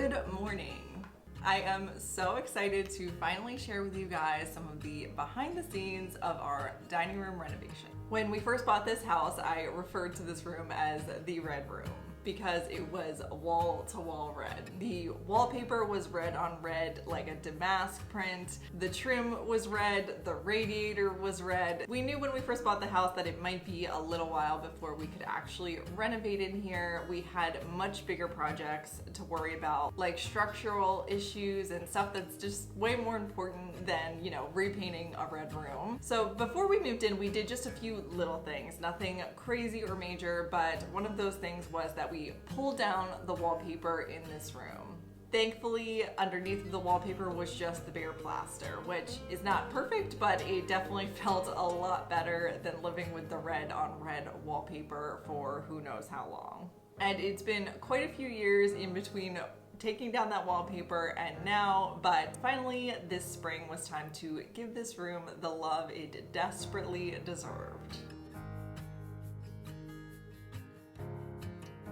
Good morning. I am so excited to finally share with you guys some of the behind the scenes of our dining room renovation. When we first bought this house, I referred to this room as the red room because it was wall to wall red. The wallpaper was red on red like a damask print. The trim was red, the radiator was red. We knew when we first bought the house that it might be a little while before we could actually renovate in here. We had much bigger projects to worry about, like structural issues and stuff that's just way more important than, repainting a red room. So before we moved in, we did just a few little things, nothing crazy or major, but one of those things was that we pulled down the wallpaper in this room. Thankfully, underneath the wallpaper was just the bare plaster, which is not perfect, but it definitely felt a lot better than living with the red on red wallpaper for who knows how long. And it's been quite a few years in between taking down that wallpaper and now, but finally this spring was time to give this room the love it desperately deserved.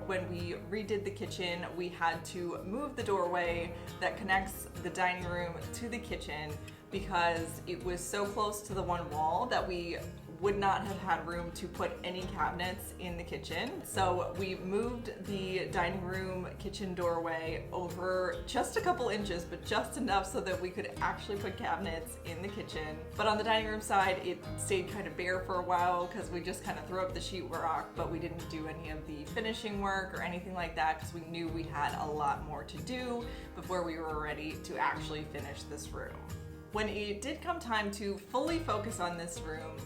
When we redid the kitchen, we had to move the doorway that connects the dining room to the kitchen because it was so close to the one wall that we would not have had room to put any cabinets in the kitchen. So we moved the dining room kitchen doorway over just a couple inches, but just enough so that we could actually put cabinets in the kitchen. But on the dining room side, it stayed kind of bare for a while because we just kind of threw up the sheetrock, but we didn't do any of the finishing work or anything like that because we knew we had a lot more to do before we were ready to actually finish this room. When it did come time to fully focus on this room,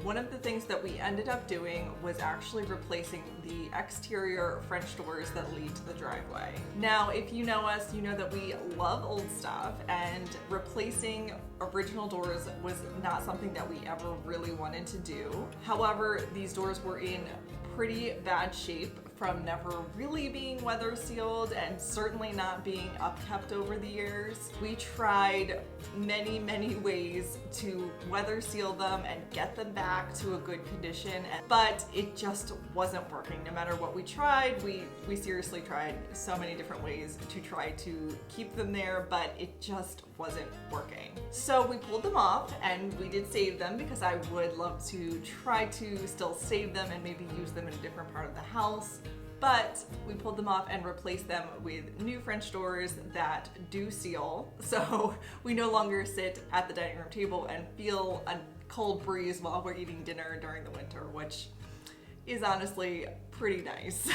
one of the things that we ended up doing was actually replacing the exterior French doors that lead to the driveway. Now, if you know us, you know that we love old stuff, and replacing original doors was not something that we ever really wanted to do. However, these doors were in pretty bad shape from never really being weather sealed and certainly not being upkept over the years. We tried many ways to weather seal them and get them back to a good condition, but it just wasn't working. No matter what we tried, we seriously tried so many different ways to try to keep them there, but it just wasn't working. So we pulled them off and we did save them because I would love to try to still save them and maybe use them in a different part of the house. But we pulled them off and replaced them with new French doors that do seal. So we no longer sit at the dining room table and feel a cold breeze while we're eating dinner during the winter, which is honestly pretty nice.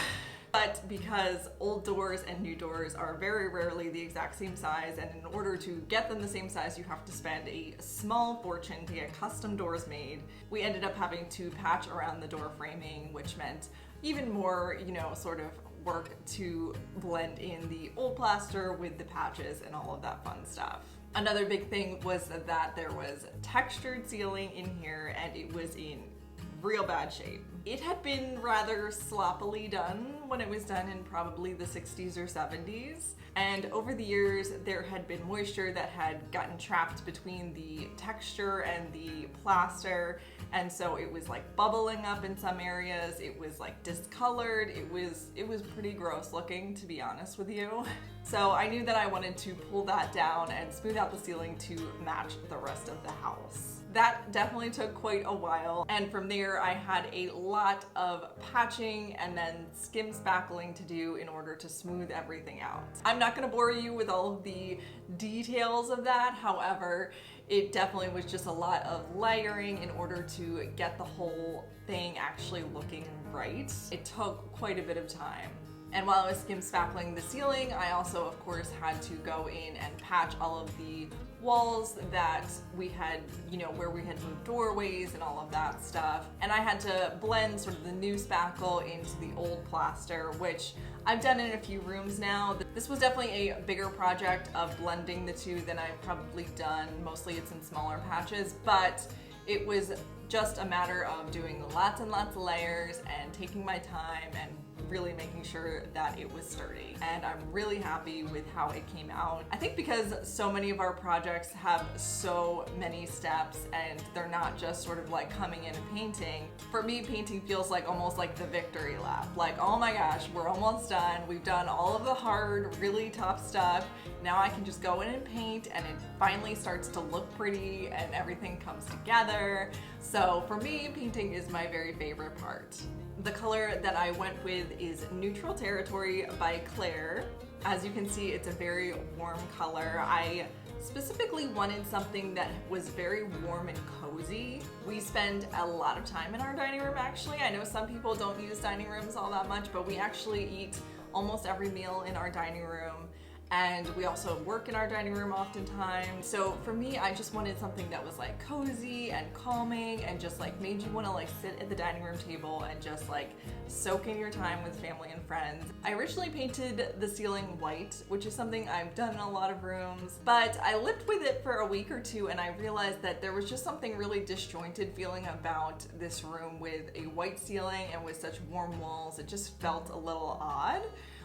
But because old doors and new doors are very rarely the exact same size, and in order to get them the same size, you have to spend a small fortune to get custom doors made, we ended up having to patch around the door framing, which meant even more, sort of work to blend in the old plaster with the patches and all of that fun stuff. Another big thing was that there was textured ceiling in here and it was in real bad shape. It had been rather sloppily done when it was done in probably the 60s or 70s. And over the years, there had been moisture that had gotten trapped between the texture and the plaster. And so it was like bubbling up in some areas. It was like discolored. It was pretty gross looking, to be honest with you. So I knew that I wanted to pull that down and smooth out the ceiling to match the rest of the house. That definitely took quite a while, and from there I had a lot of patching and then skim spackling to do in order to smooth everything out. I'm not going to bore you with all of the details of that, however, it definitely was just a lot of layering in order to get the whole thing actually looking right. It took quite a bit of time. And while I was skim spackling the ceiling, I also, of course, had to go in and patch all of the walls that we had, where we had moved doorways and all of that stuff. And I had to blend sort of the new spackle into the old plaster, which I've done in a few rooms now. This was definitely a bigger project of blending the two than I've probably done. Mostly it's in smaller patches, but it was just a matter of doing lots and lots of layers and taking my time and really making sure that it was sturdy. And I'm really happy with how it came out. I think because so many of our projects have so many steps and they're not just sort of like coming in and painting. For me, painting feels like almost like the victory lap. Like, oh my gosh, we're almost done. We've done all of the hard, really tough stuff. Now I can just go in and paint and it finally starts to look pretty and everything comes together. So for me, painting is my very favorite part. The color that I went with is Neutral Territory by Claire. As you can see, it's a very warm color. I specifically wanted something that was very warm and cozy. We spend a lot of time in our dining room actually. I know some people don't use dining rooms all that much, but we actually eat almost every meal in our dining room. And we also work in our dining room oftentimes. So for me, I just wanted something that was like cozy and calming and just like made you want to like sit at the dining room table and just like soak in your time with family and friends. I originally painted the ceiling white, which is something I've done in a lot of rooms, but I lived with it for a week or two and I realized that there was just something really disjointed feeling about this room with a white ceiling and with such warm walls. It just felt a little odd.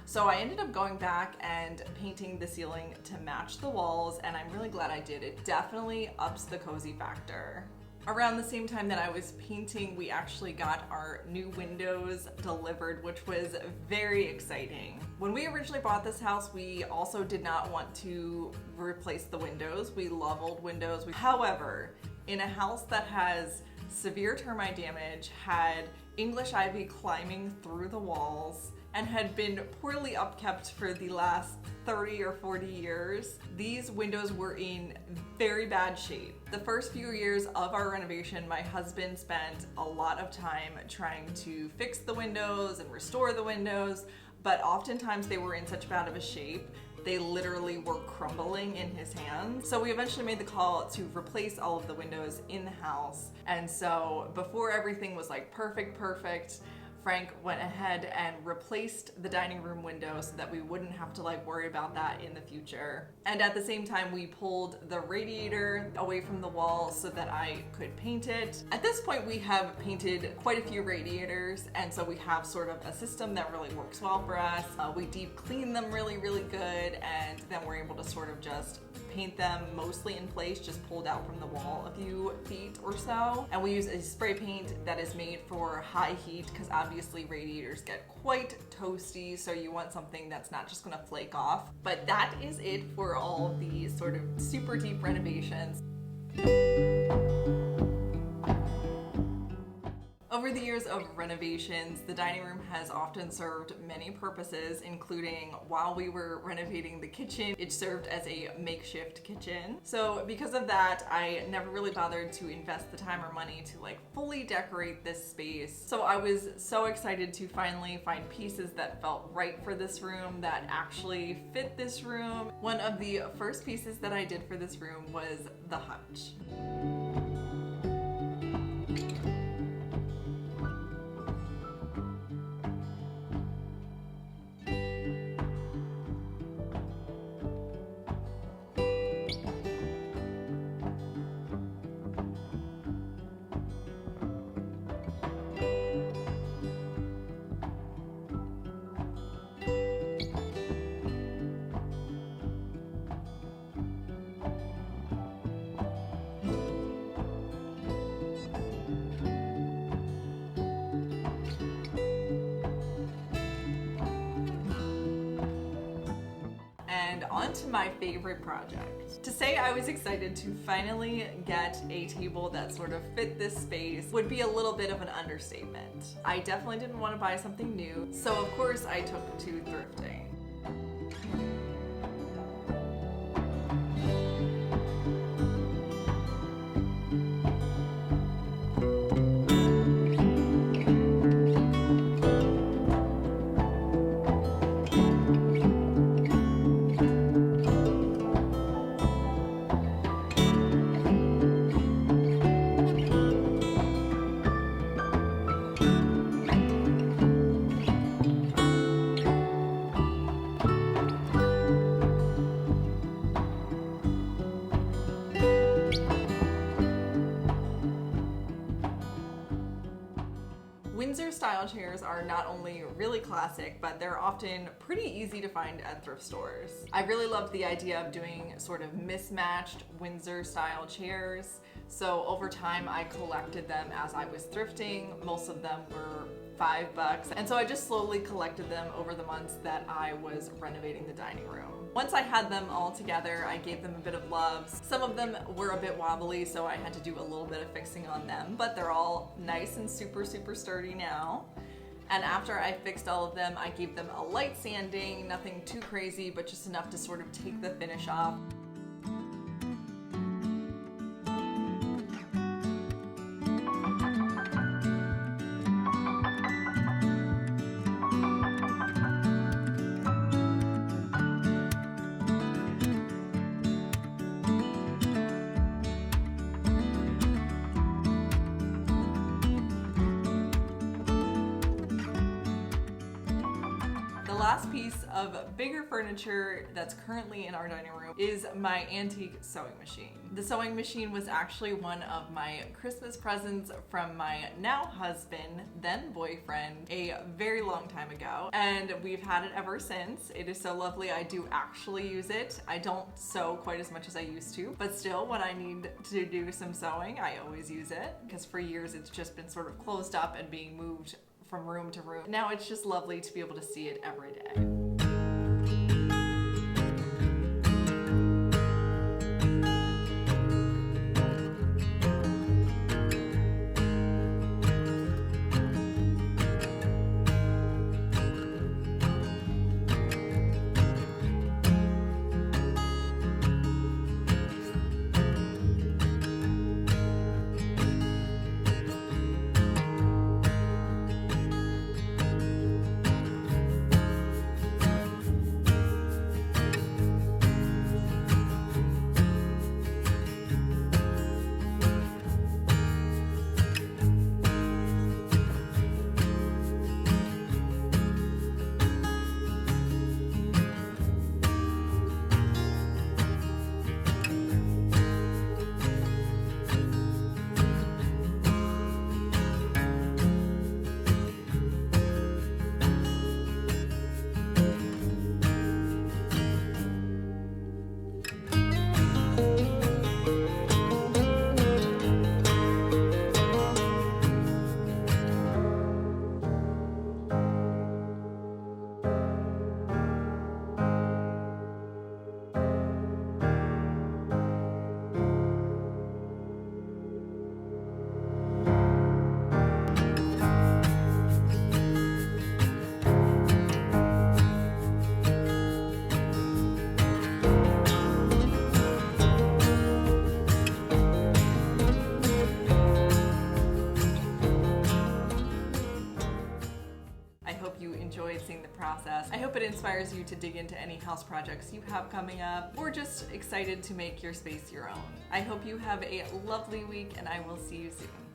So I ended up going back and painting the ceiling to match the walls, and I'm really glad I did. It definitely ups the cozy factor. Around the same time that I was painting, we actually got our new windows delivered, which was very exciting. When we originally bought this house, we also did not want to replace the windows. We love old windows. However, in a house that has severe termite damage, had English ivy climbing through the walls, and had been poorly upkept for the last 30 or 40 years, these windows were in very bad shape. The first few years of our renovation, my husband spent a lot of time trying to fix the windows and restore the windows, but oftentimes they were in such bad of a shape they literally were crumbling in his hands. So we eventually made the call to replace all of the windows in the house. And so before everything was like perfect, Frank went ahead and replaced the dining room window so that we wouldn't have to like worry about that in the future. And at the same time, we pulled the radiator away from the wall so that I could paint it. At this point, we have painted quite a few radiators, and so we have sort of a system that really works well for us. We deep clean them really good, and then we're able to sort of just paint them mostly in place, just pulled out from the wall a few feet or so. And we use a spray paint that is made for high heat because obviously radiators get quite toasty, so you want something that's not just gonna flake off. But that is it for all these sort of super deep renovations. Over the years of renovations, the dining room has often served many purposes, including while we were renovating the kitchen, it served as a makeshift kitchen. So because of that, I never really bothered to invest the time or money to like fully decorate this space. So I was so excited to finally find pieces that felt right for this room, that actually fit this room. One of the first pieces that I did for this room was the Hutch. And on to my favorite project. To say I was excited to finally get a table that sort of fit this space would be a little bit of an understatement. I definitely didn't want to buy something new, so of course I took to thrifting. style chairs are not only really classic, but they're often pretty easy to find at thrift stores. I really loved the idea of doing sort of mismatched Windsor style chairs. So over time I collected them as I was thrifting. Most of them were $5, and so I just slowly collected them over the months that I was renovating the dining room. Once I had them all together, I gave them a bit of love. Some of them were a bit wobbly, so I had to do a little bit of fixing on them, but they're all nice and super sturdy now. And after I fixed all of them, I gave them a light sanding, nothing too crazy, but just enough to sort of take the finish off. The last piece of bigger furniture that's currently in our dining room is my antique sewing machine. The sewing machine was actually one of my Christmas presents from my now husband, then boyfriend, a very long time ago, and we've had it ever since. It is so lovely. I do actually use it. I don't sew quite as much as I used to, but still when I need to do some sewing, I always use it, because for years it's just been sort of closed up and being moved from room to room. Now it's just lovely to be able to see it every day. Enjoyed seeing the process. I hope it inspires you to dig into any house projects you have coming up, or just excited to make your space your own. I hope you have a lovely week, and I will see you soon.